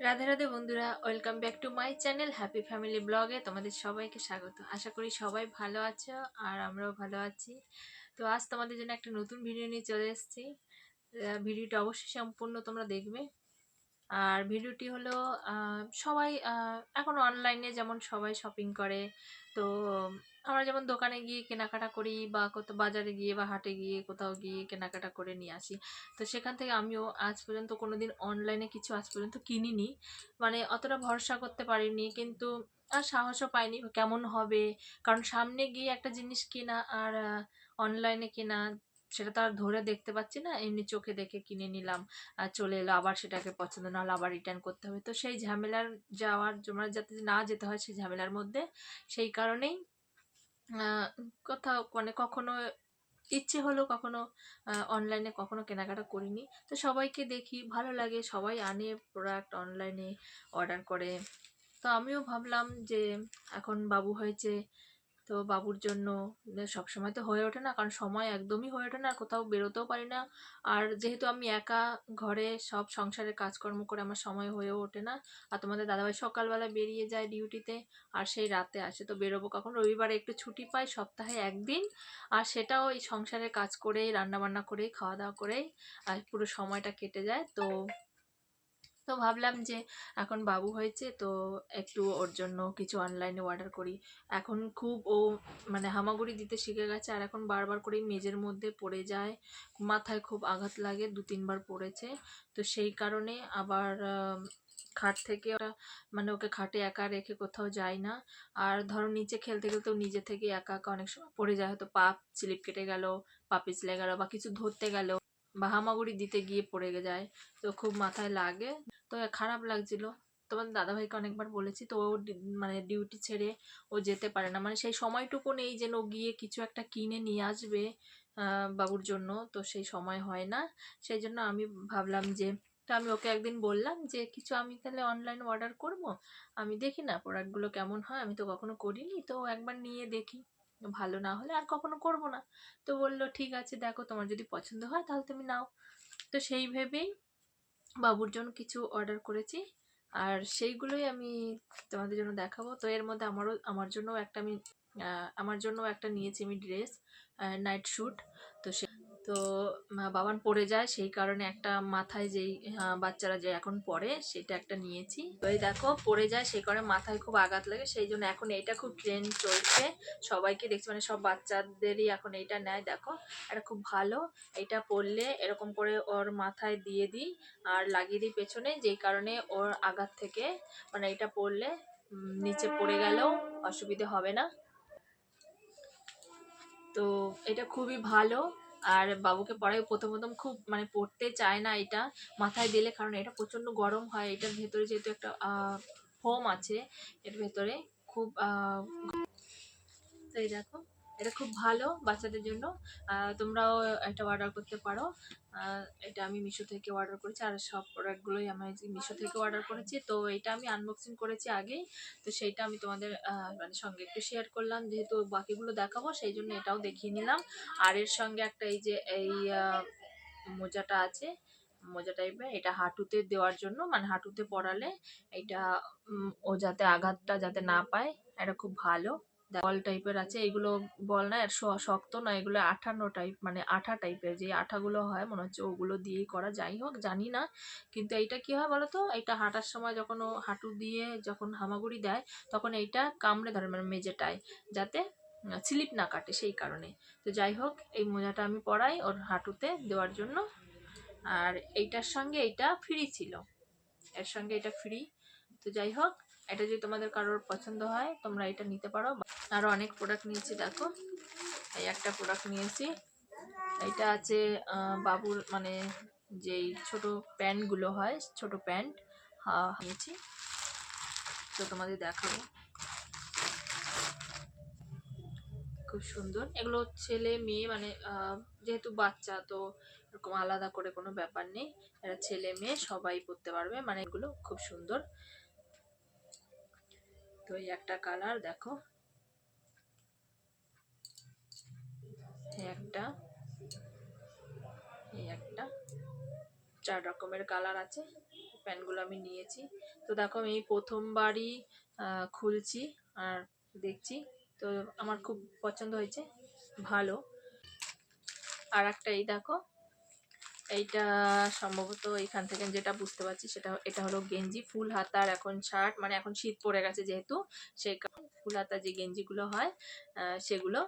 রাধে রাধে বন্ধুরা, welcome back to my channel happy family ব্লগে। তোমাদের সবাইকে স্বাগত। আশা করি সবাই ভালো আছো আর আমরাও ভালো আছি। তো আজ তোমাদের জন্য একটা নতুন ভিডিও নিয়ে চলে এসেছি। ভিডিওটা অবশ্যই সম্পূর্ণ তোমরা দেখবে। আর ভিডিওটি হলো সবাই এখন অনলাইনে যেমন সবাই শপিং করে, তো আমরা যেমন দোকানে গিয়ে কেনাকাটা করি বা কোথাও বাজারে গিয়ে বা হাটে গিয়ে কোথাও গিয়ে কেনাকাটা করে নিয়ে আসি। তো সেখান থেকে আমিও আজ পর্যন্ত কোনোদিন অনলাইনে কিছু আজ পর্যন্ত কিনিনি, মানে অতটা ভরসা করতে পারিনি, কিন্তু আর সাহসও পাইনি কেমন হবে। কারণ সামনে গিয়ে একটা জিনিস কেনা আর অনলাইনে কেনা, সেটা তো আর ধরে দেখতে পাচ্ছি না, এমনি চোখে দেখে কিনে নিলাম আর চলে এলো, আবার সেটাকে পছন্দ না হলে আবার রিটার্ন করতে হবে। তো সেই ঝামেলার যাওয়ার জন্য যাতে না যেতে হয় সেই ঝামেলার মধ্যে, সেই কারণেই কোথাও মানে কখনো ইচ্ছে হলো, কখনো অনলাইনে কখনো কেনাকাটা করিনি। তো সবাইকে দেখি ভালো লাগে, সবাই আনে প্রোডাক্ট অনলাইনে অর্ডার করে। তো আমিও ভাবলাম যে এখন বাবু হয়েছে, তো বাবুর জন্য সবসময় তো হয়ে ওঠে না, কারণ সময় একদমই হয়ে ওঠে না, আর কোথাও বেরোতেও পারি না। আর যেহেতু আমি একা ঘরে সব সংসারের কাজকর্ম করে আমার সময় হয়েও ওঠে না। আর তোমাদের দাদাভাই সকালবেলা বেরিয়ে যায় ডিউটিতে, আর সেই রাতে আসে। তো বেরোবো কখন, রবিবারে একটু ছুটি পাই সপ্তাহে একদিন, আর সেটাও এই সংসারের কাজ করেই, রান্নাবান্না করেই, খাওয়া দাওয়া করেই আর পুরো সময়টা কেটে যায়। তো তো ভাবলাম যে এখন বাবু হয়েছে, তো একটু ওর জন্য কিছু অনলাইনে অর্ডার করি। এখন খুব ও মানে হামাগুড়ি দিতে শিখে গেছে, আর এখন বারবার করেই মেঝের মধ্যে পড়ে যায়, মাথায় খুব আঘাত লাগে, 2-3 বার পড়েছে। তো সেই কারণে আবার খাট থেকে মানে ওকে খাটে একা রেখে কোথাও যায় না। আর ধরো নিচে খেলতে খেলতেও নিজে থেকে একা একা অনেক সময় পড়ে যায়, হয়তো পা স্লিপ কেটে গেল, পা পিছলে গেল, বা কিছু ধরতে গেল বা হামাগুড়ি দিতে গিয়ে পড়ে যায়। তো খুব মাথায় লাগে, তো খারাপ লাগছিল। তোমার দাদাভাইকে অনেকবার বলেছি, তো ও মানে ডিউটি ছেড়ে ও যেতে পারে না, মানে সেই সময়টুকু নেই যেন ও গিয়ে কিছু একটা কিনে নিয়ে আসবে বাবুর জন্য, তো সেই সময় হয় না। সেই জন্য আমি ভাবলাম যে, তো আমি ওকে একদিন বললাম যে কিছু আমি তাহলে অনলাইন অর্ডার করব, আমি দেখি না প্রোডাক্টগুলো কেমন হয়, আমি তো কখনো করিনি, তো একবার নিয়ে দেখি, ভালো না হলে আর কখনো করব না। তো বললো ঠিক আছে, দেখো তোমার যদি পছন্দ হয় তাহলে তুমি নাও। তো সেই ভেবেই বাবুর জন্য কিছু অর্ডার করেছি, আর সেইগুলোই আমি তোমাদের জন্য দেখাবো। তো এর মধ্যে আমার জন্য একটা আমি আমার জন্য একটা নিয়েছি আমি ড্রেস, নাইট শ্যুট। তো তো বাবান পরে যায়, সেই কারণে একটা মাথায় যেই বাচ্চারা যে এখন পরে সেটা একটা নিয়েছি। তো এই দেখো পরে যায়, সেই কারণে মাথায় খুব আঘাত লাগে, সেই জন্য এখন এইটা খুব ট্রেন্ড চলছে, সবাইকে দেখছি, মানে সব বাচ্চাদেরই এখন এইটা নেয়। দেখো এটা খুব ভালো, এইটা পরলে এরকম করে ওর মাথায় দিয়ে দিই আর লাগিয়ে দিই পেছনে, যেই কারণে ওর আঘাত থেকে মানে এটা পরলে নিচে পড়ে গেলেও অসুবিধে হবে না। তো এটা খুবই ভালো। আর বাবুকে পড়াই প্রথম প্রথম খুব মানে পড়তে চায় না এটা মাথায় দিলে, কারণ এটা প্রচণ্ড গরম হয়, এটার ভেতরে যেহেতু একটা ফোম আছে এর ভেতরে, খুব তো এই দেখো এটা খুব ভালো বাচ্চাদের জন্য। তোমরাও এটা অর্ডার করতে পারো। এটা আমি মিশো থেকে অর্ডার করেছি, আর সব প্রোডাক্টগুলোই আমি মিশো থেকে অর্ডার করেছি। তো এটা আমি আনবক্সিং করেছি আগেই, তো সেইটা আমি তোমাদের মানে সঙ্গে একটু শেয়ার করলাম, যেহেতু বাকিগুলো দেখাবো সেই জন্য এটাও দেখিয়ে নিলাম। আর এর সঙ্গে একটা এই যে এই মোজাটা আছে, মোজা টাইপের, এটা হাঁটুতে দেওয়ার জন্য, মানে হাঁটুতে পরালে এটা ও যাতে আঘাতটা যাতে না পায়, এটা খুব ভালো। বল টাইপের আছে, এগুলো বল না, আর শক্ত না, এগুলো আঠানো টাইপ, মানে আঠা টাইপের, যে আঠাগুলো হয় মনে হচ্ছে ওগুলো দিয়েই করা, যাই হোক জানি না। কিন্তু এইটা কি হয় বলো তো, এইটা হাঁটার সময় যখন ও হাঁটু দিয়ে যখন হামাগুড়ি দেয় তখন এইটা কামড়ে ধরে, মানে মেঝেটায়, যাতে স্লিপ না কাটে সেই কারণে। তো যাই হোক এই মোজাটা আমি পরাই ওর হাঁটুতে দেওয়ার জন্য। আর এইটার সঙ্গে এইটা ফ্রি ছিল, এর সঙ্গে এটা ফ্রি। তো যাই হোক, এটা যদি তোমাদের কারোর পছন্দ হয় তোমরা এটা নিতে পারো। আরও অনেক প্রোডাক্ট নিয়েছি, দেখো এই একটা প্রোডাক্ট নিয়েছি, এটা আছে বাবুর মানে যেই ছোট প্যান্টগুলো হয়, ছোট প্যান্ট নিয়েছি, তো তোমাদের দেখাবো। খুব সুন্দর, এগুলো ছেলে মেয়ে মানে যেহেতু বাচ্চা, তো এরকম আলাদা করে কোনো ব্যাপার নেই, এরা ছেলে মেয়ে সবাই পরতে পারবে, মানে এগুলো খুব সুন্দর। তো এই একটা কালার দেখো, এই একটা, এই একটা 4 রকমের কালার আছে। প্যান্টগুলো আমি নিয়েছি। তো দেখো আমি এই প্রথমবারই খুলছি আর দেখছি, তো আমার খুব পছন্দ হয়েছে, ভালো। আর একটা এই দেখো, এইটা সম্ভবত এইখান থেকে যেটা বুঝতে পারছি সেটা, এটা হলো গেঞ্জি ফুল হাতার, এখন শার্ট, মানে এখন শীত পড়ে গেছে যেহেতু, সেই ফুল হাতা যে গেঞ্জিগুলো হয় সেগুলো।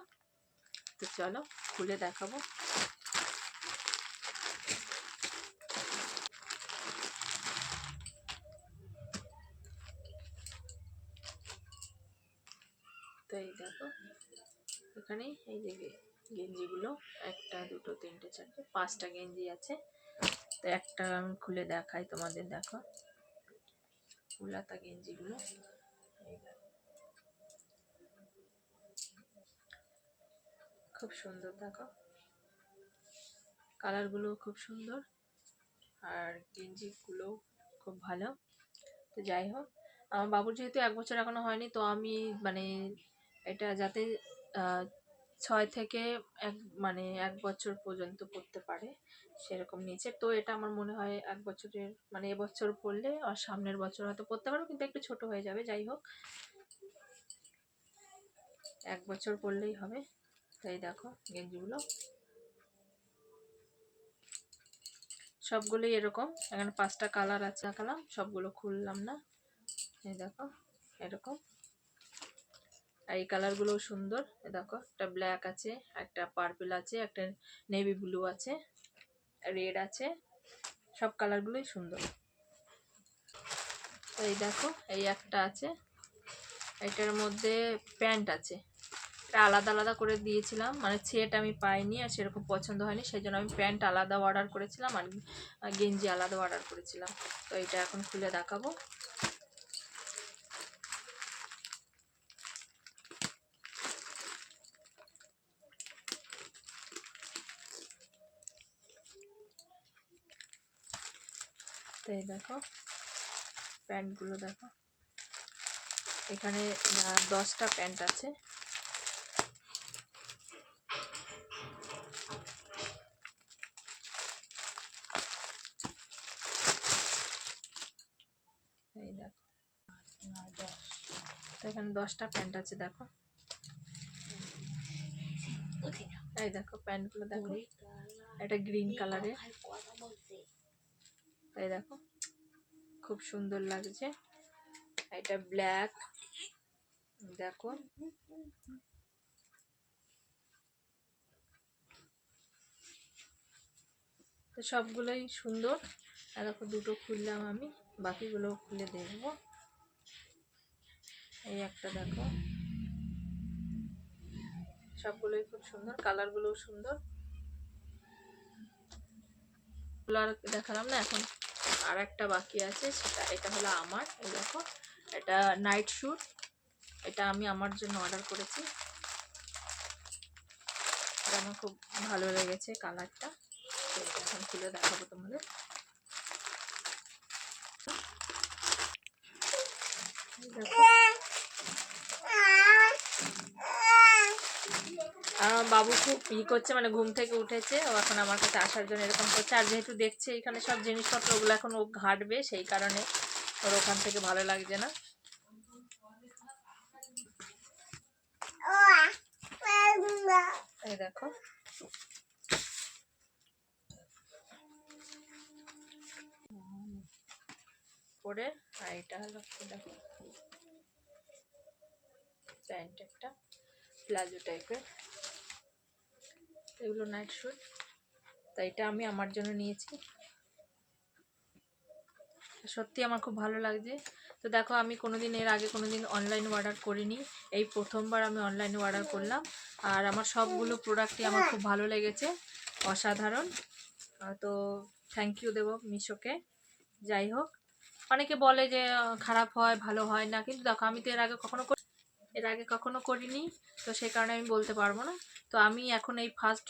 তো চলো খুলে দেখাবো। তো এই দেখো এখানে এই যে গেঞ্জিগুলো, 1 2 3 4 5টা গেঞ্জি আছে। তো একটা আমি খুলে দেখাই তোমাদের, দেখো ফুল হাতা গেঞ্জিগুলো, এই দেখো খুব সুন্দর, দেখো কালারগুলো খুব সুন্দর আর গেঞ্জিগুলো খুব ভালো। তো যাই হোক, আমার বাবুর যেহেতু 1 বছর এখনো হয়নি, তো আমি মানে এটা যাতে 6 থেকে মানে 1 বছর পর্যন্ত পড়তে পারে সেরকম নিচে। তো এটা আমার মনে হয় 1 বছরের, মানে এবছর পড়লে আর সামনের বছর হয়তো পড়তে পারবো, কিন্তু একটু ছোট হয়ে যাবে। যাই হোক 1 বছর পড়লেই হবে। তাই দেখো গেঞ্জিগুলো সবগুলোই এরকম, এখানে 5টা কালার আছে, দেখালাম সবগুলো খুললাম না। এই দেখো এরকম, আর এই কালারগুলো সুন্দর। দেখো একটা ব্ল্যাক আছে, একটা পার্পল আছে, একটা নেভি ব্লু আছে, রেড আছে, সব কালারগুলোই সুন্দর। তো এই দেখো এই একটা আছে, এটার মধ্যে প্যান্ট আছে, এটা আলাদা আলাদা করে দিয়েছিলাম, মানে সেট আমি পাইনি আর সেরকম পছন্দ হয়নি, সেই জন্য আমি প্যান্ট আলাদা অর্ডার করেছিলাম আর গেঞ্জি আলাদা অর্ডার করেছিলাম। তো এটা এখন খুলে দেখাবো। তো এই দেখো প্যান্টগুলো দেখো, এখানে 10টা প্যান্ট আছে। এই দেখো তো এখানে 10টা প্যান্ট আছে, দেখো এই দেখো প্যান্টগুলো দেখো, এটা গ্রিন কালারের, এই দেখো খুব সুন্দর লাগছে। এটা ব্ল্যাক, দেখো তো সবগুলোই সুন্দর। আর দেখো দুটো খুললাম আমি, বাকিগুলো খুলে দেখবো। এই একটা দেখো, সবগুলোই খুব সুন্দর, কালারগুলোও সুন্দর। আর দেখালাম না, এখন আর একটা বাকি আছে, সেটা এটা হলো আমার। এই দেখো এটা নাইট স্যুট, এটা আমি আমার জন্য অর্ডার করেছি, এটা আমার খুব ভালো লেগেছে কালারটা। তো এটা এখন খুলে দেখাবো তোমাদের। দেখো আমার বাবু খুব করছে, মানে ঘুম থেকে উঠেছে, ও এখন আমার কাছে আসার জন্য এরকম করছে। আর যেহেতু দেখছে এখানে সব জিনিসপত্র, ওগুলো এখন ও ঘাটবে, সেই কারণে ওর ওখান থেকে ভালো লাগছে না। এই দেখো পরে, আর এটা হলো দেখো প্যান্ট, একটা প্লাজো টাইপের, এগুলো নাইট স্যুট। তাই এটা আমি আমার জন্য নিয়েছি, সত্যি আমার খুব ভালো লাগছে। তো দেখো আমি কোনোদিন এর আগে কোনোদিন অনলাইনে অর্ডার করিনি, এই প্রথমবার আমি অনলাইনে অর্ডার করলাম। আর আমার সবগুলো প্রোডাক্টই আমার খুব ভালো লেগেছে, অসাধারণ। তো থ্যাংক ইউ দেবো মিশোকে। যাই হোক, অনেকে বলে যে খারাপ হয়, ভালো হয় না, কিন্তু দেখো আমি তো এর আগে কখনো করিনি, তো সেই কারণে আমি বলতে পারবো না। তো আমি এখন এই ফার্স্ট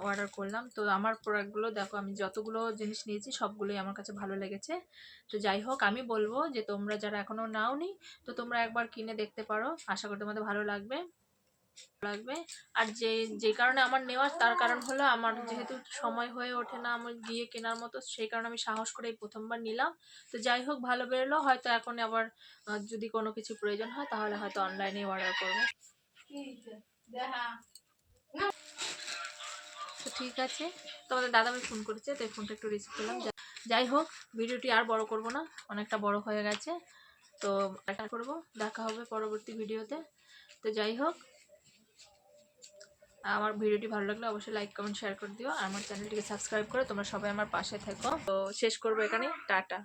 অর্ডার করলাম। তো আমার প্রোডাক্টগুলো দেখো, আমি যতগুলো জিনিস নিয়েছি সবগুলোই আমার কাছে ভালো লেগেছে। তো যাই হোক, আমি বলবো যে তোমরা যারা এখনও নাওনি, তো তোমরা একবার কিনে দেখতে পারো, আশা করি তোমাদের ভালো লাগবে। লাগবে। আর যে কারণে আমার নেওয়া, তার কারণ হলো আমার যেহেতু সময় হয়ে ওঠে না আমার গিয়ে কেনার মতো, সেই কারণে আমি সাহস করে এই প্রথমবার নিলাম। তো যাই হোক, ভালো বেরোলো। হয়তো এখন আবার যদি কোনো কিছু প্রয়োজন হয় তাহলে হয়তো অনলাইনে অর্ডার করবো। তো ঠিক আছে, তোমাদের দাদাভাই ফোন করেছে, তো এই ফোনটা একটু রিসিভ করলাম। যাই হোক, ভিডিওটি আর বড় করব না, অনেকটা বড় হয়ে গেছে। তো দেখা করবো, দেখা হবে পরবর্তী ভিডিওতে। তো যাই হোক, আমার ভিডিওটি ভালো লাগলে অবশ্যই লাইক কমেন্ট শেয়ার করে দিও। আর আমার চ্যানেলটিকে সাবস্ক্রাইব করে তোমরা সবাই আমার পাশে থেকো। তো শেষ করবো এখানে, টাটা।